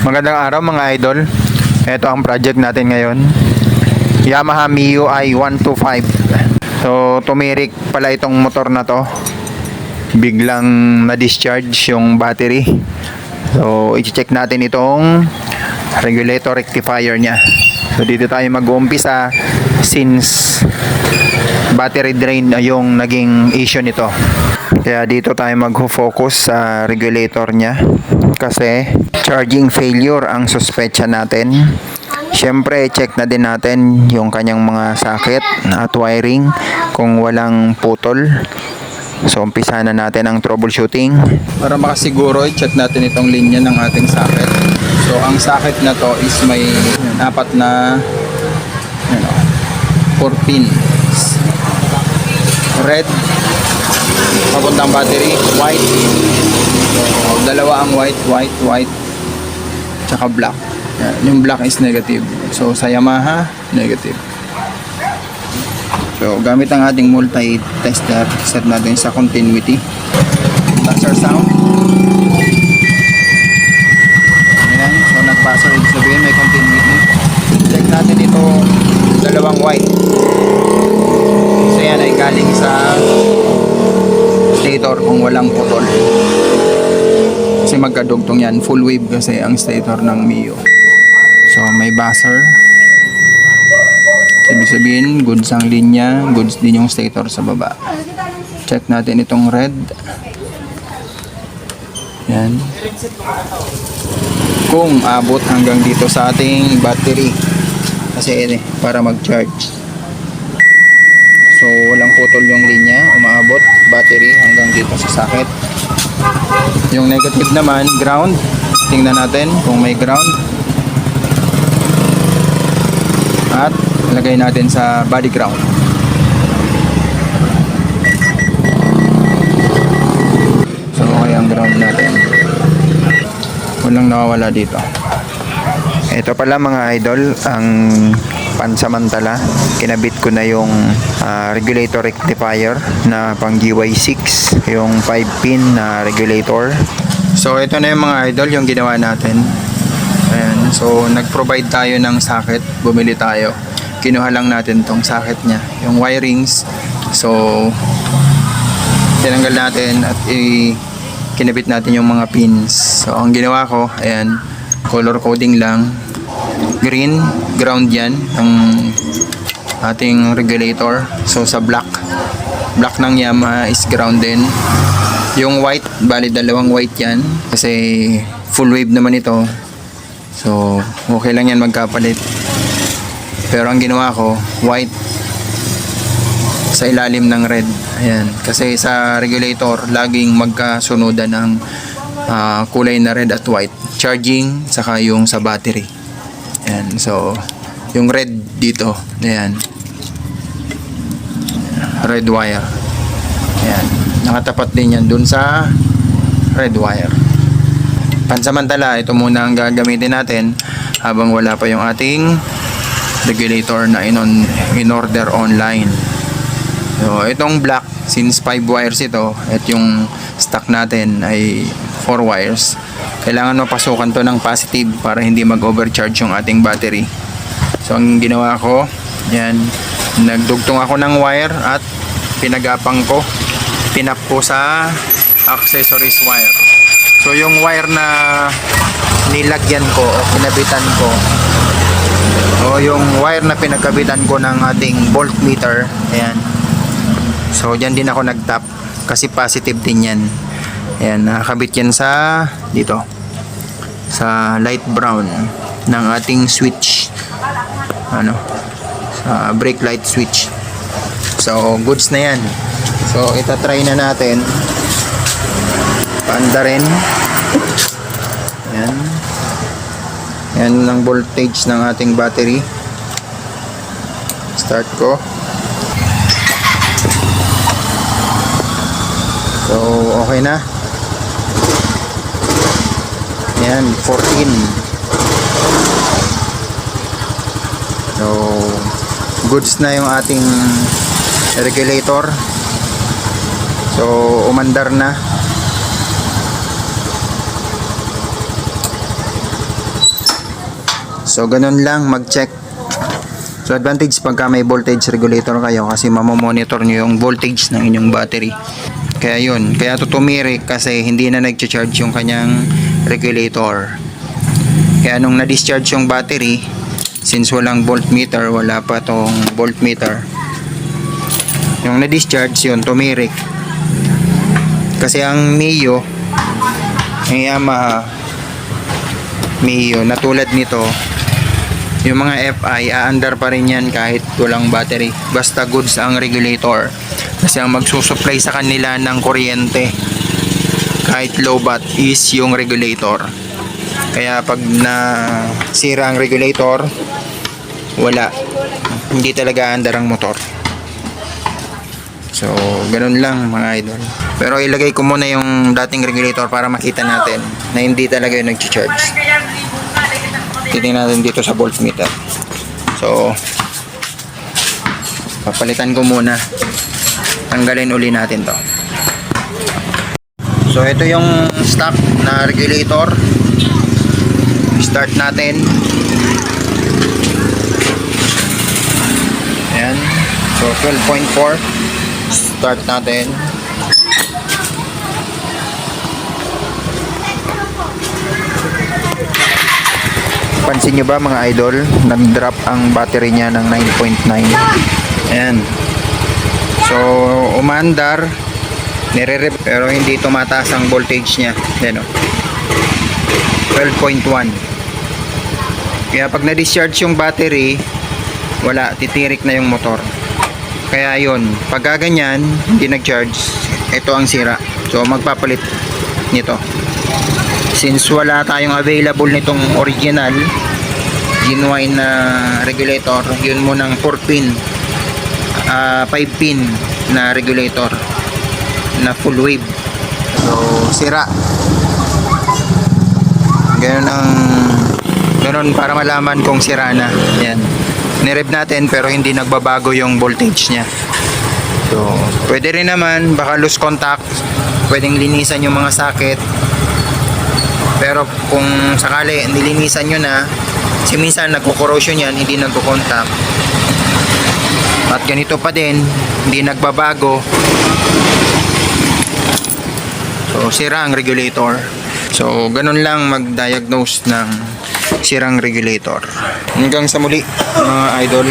Magandang araw mga idol. Ito ang project natin ngayon. Yamaha MIUI 125. So tumirik pala itong motor na to. Biglang na-discharge yung battery. So i-check natin itong regulator rectifier niya. So dito tayo mag-uumpisa since battery drain yung naging issue nito. Kaya dito tayo mag-focus sa regulator niya kasi charging failure ang suspecha natin. Siyempre, check na din natin yung kanyang mga socket at wiring kung walang putol. So, umpisa na natin ang troubleshooting. Para makasiguro, i-check natin itong linya ng ating socket. So, ang socket na to is may apat na 4 pins. Red, papuntang battery, white. So, dalawa ang white, tsaka black. Yung black is negative. So, sa Yamaha, negative. So, gamit ang ating multi-tester, set natin sa continuity. Buzzer sound. Ayan. So, nag-buzzer, ibig sabihin may continuity. Check natin ito, dalawang white. So, yan ay galing sa stator kung walang putol. Kasi magkadugtong yan. Full wave kasi ang stator ng Mio. So, may buzzer. Ibig sabihin, goods ang linya, goods din yung stator sa baba. Check natin itong red. Yan. Kung abot hanggang dito sa ating battery. Kasi para mag-charge. So, walang putol yung linya, umaabot battery hanggang dito sa socket. Yung negative naman, ground. Tingnan natin kung may ground. At lagay natin sa body ground. So, okay ang ground natin. Walang nawawala dito. Ito pala mga idol, ang pansamantala, kinabit ko na yung regulator rectifier na pang GY6, yung 5 pin na regulator. So ito na yung mga idol, yung ginawa natin. Ayan, so nag-provide tayo ng socket, bumili tayo, kinuha lang natin tong socket nya, yung wirings. So tinanggal natin at kinabit natin yung mga pins. So ang ginawa ko, ayan, color coding lang. Green, ground yan ang ating regulator. So sa black ng Yamaha is ground din. Yung white, bali dalawang white yan kasi full wave naman ito. So okay lang yan magkapalit. Pero ang ginawa ko, white sa ilalim ng red. Ayan, kasi sa regulator laging magkasunodan ng kulay na red at white. Charging saka yung sa battery. Ayan, so yung red dito, ayan, red wire. Ayan, nakatapat din yan dun sa red wire. Pansamantala, ito muna ang gagamitin natin habang wala pa yung ating regulator na in order online. So itong black, since 5 wires ito at yung stock natin ay 4 wires, kailangan mapasukan to ng positive para hindi mag-overcharge yung ating battery. So ang ginawa ko, yan, nagdugtong ako ng wire at pinagapang ko, tinap ko sa accessories wire. So yung wire na nilagyan ko o kinabitan ko, o yung wire na pinagkabitan ko ng ating voltmeter, ayan. So dyan din ako nagtap kasi positive din yan. Ayan, nakakabit yan sa dito sa light brown ng ating switch, sa brake light switch. So goods na yan. So itatry na natin paanda rin. Ayan, yan ang voltage ng ating battery. Start ko. So okay na. Yan, 14. So goods na yung ating regulator. So umandar na. So, ganun lang mag-check. So, advantage pagka may voltage regulator kayo kasi mamomonitor nyo yung voltage ng inyong battery. Kaya yun, kaya to tumirik kasi hindi na nag-charge yung kanyang regulator. Kaya nung na-discharge yung battery, since walang voltmeter, wala pa tong voltmeter, yung na-discharge yun, tumirik. Kasi ang Mio, ang Yamaha Mio, na tulad nito, yung mga FI, aandar pa rin yan kahit walang battery. Basta goods ang regulator. Kasi ang magsusupply sa kanila ng kuryente, kahit low bat, is yung regulator. Kaya pag nasira ang regulator, wala. Hindi talaga aandar ang motor. So, ganun lang mga idol. Pero ilagay ko muna yung dating regulator para makita natin na hindi talaga yung nag-charge. Titingnan natin dito sa voltmeter. So, papalitan ko muna. Tanggalin uli natin to. So, ito yung stock na regulator. Start natin. Ayan. So, 12.4. Start natin. Pansin nyo ba mga idol, nag-drop ang battery niya ng 9.9. Ayan. So, umandar, nire-rep, pero hindi tumataas ang voltage niya. Ayan o. 12.1. Kaya pag na-discharge yung battery, wala, titirik na yung motor. Kaya yun, pag gaganyan, hindi nag-charge, ito ang sira. So, magpapalit nito. Since wala tayong available nitong original genuine na regulator, yun mo ng 4-pin 5-pin na regulator na full wave. So, sira. Ganun para malaman kung sira na. Yan. Nirev natin pero hindi nagbabago yung voltage niya. So, pwede rin naman, baka loose contact, pwedeng linisan yung mga socket. Pero kung sakali nilinisan nyo na, kasi minsan nagko-corrosion yan, hindi nagko-contact. At ganito pa din, hindi nagbabago. So, sira ang regulator. So, ganun lang mag-diagnose ng sirang regulator. Hanggang sa muli, mga idol.